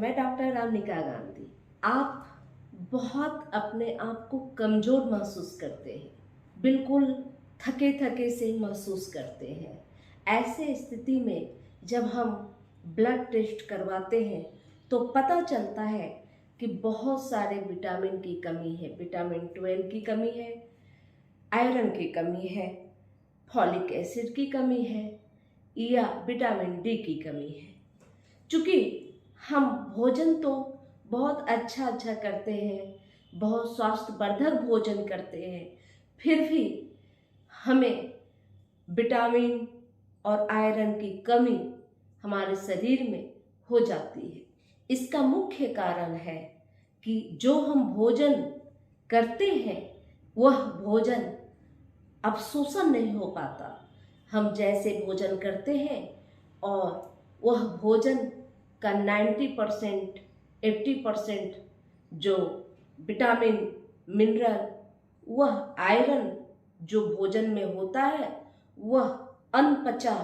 मैं डॉक्टर रामनिका गांधी। आप बहुत अपने आप को कमज़ोर महसूस करते हैं, बिल्कुल थके थके से महसूस करते हैं। ऐसे स्थिति में जब हम ब्लड टेस्ट करवाते हैं तो पता चलता है कि बहुत सारे विटामिन की कमी है। विटामिन 12 की कमी है, आयरन की कमी है, फॉलिक एसिड की कमी है या विटामिन डी की कमी है। चूँकि हम भोजन तो बहुत अच्छा अच्छा करते हैं, बहुत स्वास्थ्यवर्धक भोजन करते हैं, फिर भी हमें विटामिन और आयरन की कमी हमारे शरीर में हो जाती है। इसका मुख्य कारण है कि जो हम भोजन करते हैं वह भोजन अवशोषण नहीं हो पाता। हम जैसे भोजन करते हैं और वह भोजन का 90% 80% जो विटामिन मिनरल वह आयरन जो भोजन में होता है वह अनपचा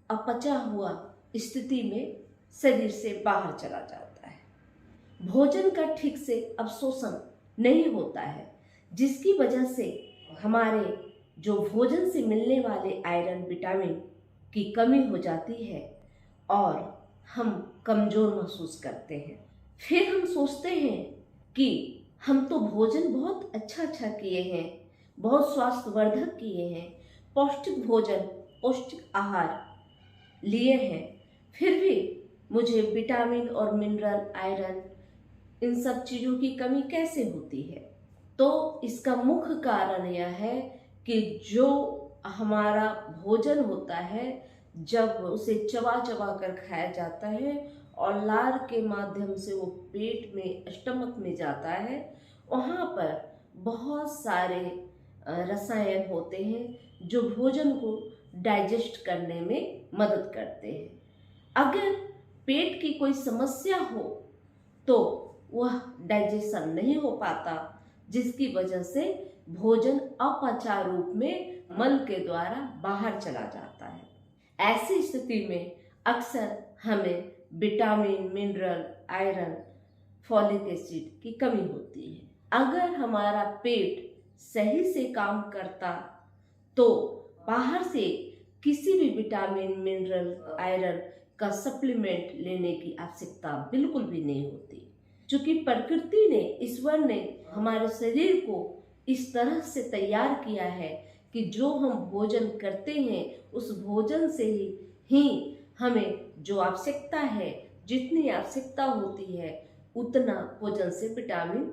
अपचा हुआ स्थिति में शरीर से बाहर चला जाता है। भोजन का ठीक से अवशोषण नहीं होता है, जिसकी वजह से हमारे जो भोजन से मिलने वाले आयरन विटामिन की कमी हो जाती है और हम कमज़ोर महसूस करते हैं। फिर हम सोचते हैं कि हम तो भोजन बहुत अच्छा अच्छा किए हैं, बहुत स्वास्थ्यवर्धक किए हैं, पौष्टिक भोजन पौष्टिक आहार लिए हैं, फिर भी मुझे विटामिन और मिनरल आयरन इन सब चीज़ों की कमी कैसे होती है। तो इसका मुख्य कारण यह है कि जो हमारा भोजन होता है जब उसे चबा चबा कर खाया जाता है और लार के माध्यम से वो पेट में स्टमक में जाता है, वहाँ पर बहुत सारे रसायन होते हैं जो भोजन को डाइजेस्ट करने में मदद करते हैं। अगर पेट की कोई समस्या हो तो वह डाइजेशन नहीं हो पाता, जिसकी वजह से भोजन अपचा रूप में मल के द्वारा बाहर चला जाता है। ऐसी स्थिति में अक्सर हमें vitamin mineral iron folic acid की कमी होती है। अगर हमारा पेट सही से काम करता तो बाहर से किसी भी विटामिन मिनरल आयरन का सप्लीमेंट लेने की आवश्यकता बिल्कुल भी नहीं होती। क्योंकि प्रकृति ने, ईश्वर ने हमारे शरीर को इस तरह से तैयार किया है कि जो हम भोजन करते हैं उस भोजन से ही हमें जो आवश्यकता है, जितनी आवश्यकता होती है उतना भोजन से विटामिन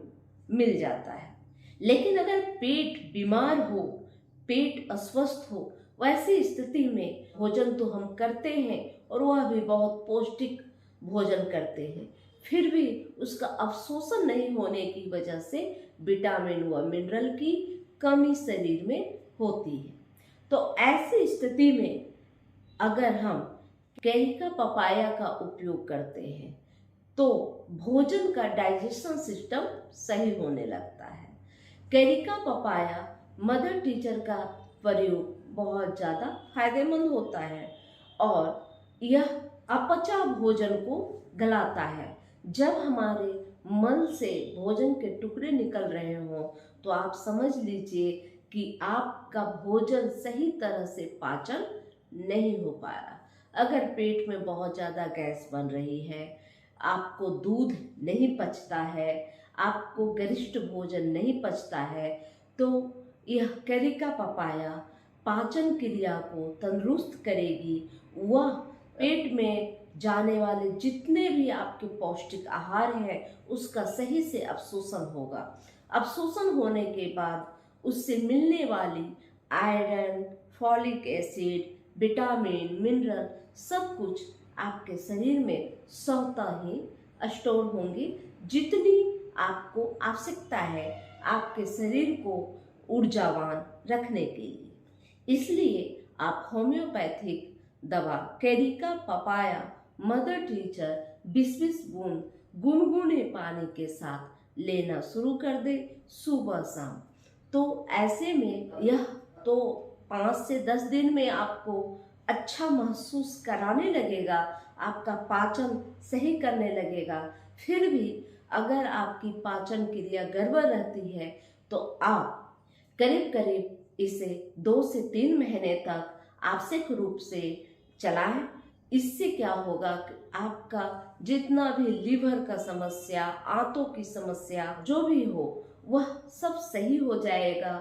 मिल जाता है। लेकिन अगर पेट बीमार हो, पेट अस्वस्थ हो, वैसी स्थिति में भोजन तो हम करते हैं और वह भी बहुत पौष्टिक भोजन करते हैं, फिर भी उसका अवशोषण नहीं होने की वजह से विटामिन व मिनरल की कमी शरीर में होती है। तो ऐसी स्थिति में अगर हम कैरिका पपाया का उपयोग करते हैं तो भोजन का डाइजेशन सिस्टम सही होने लगता है। कैरिका पपाया मदर टीचर का प्रयोग बहुत ज़्यादा फायदेमंद होता है और यह अपचा भोजन को गलाता है। जब हमारे मल से भोजन के टुकड़े निकल रहे हों तो आप समझ लीजिए कि आपका भोजन सही तरह से पाचन नहीं हो पा रहा। अगर पेट में बहुत ज़्यादा गैस बन रही है, आपको दूध नहीं पचता है, आपको गरिष्ठ भोजन नहीं पचता है, तो यह कैरिका पपाया पाचन क्रिया को तंदुरुस्त करेगी। वह पेट में जाने वाले जितने भी आपके पौष्टिक आहार हैं उसका सही से अवशोषण होगा। अवशोषण होने के बाद उससे मिलने वाली iron, folic acid, vitamin, mineral सब कुछ आपके शरीर में स्वतः ही स्टोर होंगी, जितनी आपको आवश्यकता है आपके शरीर को ऊर्जावान रखने के लिए। इसलिए आप होम्योपैथिक दवा कैरिका पपाया मदर टीचर 20-20 बूंद गुनगुने पानी के साथ लेना शुरू कर दे सुबह शाम। तो ऐसे में यह तो 5 से 10 दिन में आपको अच्छा महसूस कराने लगेगा, आपका पाचन सही करने लगेगा। फिर भी अगर आपकी पाचन क्रिया गड़बड़ रहती है तो आप करीब करीब इसे 2 से 3 महीने तक आवश्यक रूप से चलाएं। इससे क्या होगा कि आपका जितना भी लीवर का समस्या, आंतों की समस्या जो भी हो, वह सब सही हो जाएगा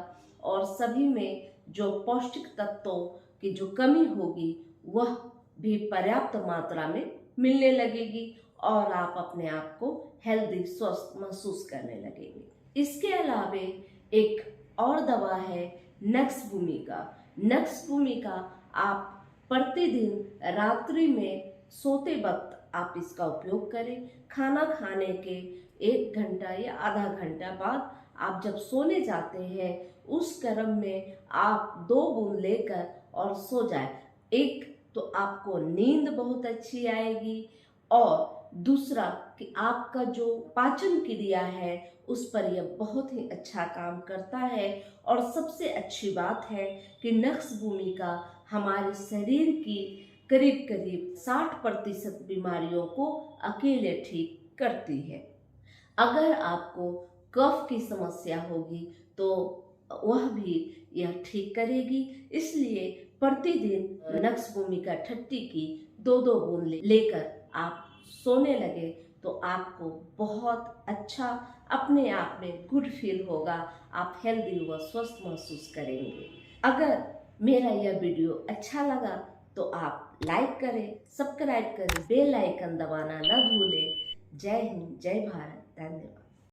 और सभी में जो पौष्टिक तत्वों की जो कमी होगी वह भी पर्याप्त मात्रा में मिलने लगेगी और आप अपने आप को हेल्दी, स्वस्थ महसूस करने लगेंगे। इसके अलावे एक और दवा है नक्स भूमिका। नक्स भूमिका आप प्रतिदिन रात्रि में सोते वक्त आप इसका उपयोग करें। खाना खाने के 1 घंटा या आधा घंटा बाद आप जब सोने जाते हैं उस क्रम में आप 2 बूंद लेकर और सो जाए। एक तो आपको नींद बहुत अच्छी आएगी और दूसरा कि आपका जो पाचन क्रिया है उस पर यह बहुत ही अच्छा काम करता है। और सबसे अच्छी बात है कि नक्स भूमिका हमारे शरीर की करीब करीब 60% बीमारियों को अकेले ठीक करती है। अगर आपको कफ की समस्या होगी तो वह भी यह ठीक करेगी। इसलिए प्रतिदिन नक्स भूमिका 30 की 2-2 बूंद लेकर आप सोने लगे तो आपको बहुत अच्छा अपने आप में गुड फील होगा। आप हेल्दी व स्वस्थ महसूस करेंगे। अगर मेरा यह वीडियो अच्छा लगा तो आप लाइक करें, सब्सक्राइब करें, बेल आइकन दबाना न भूलें। जय हिंद, जय भारत, धन्यवाद।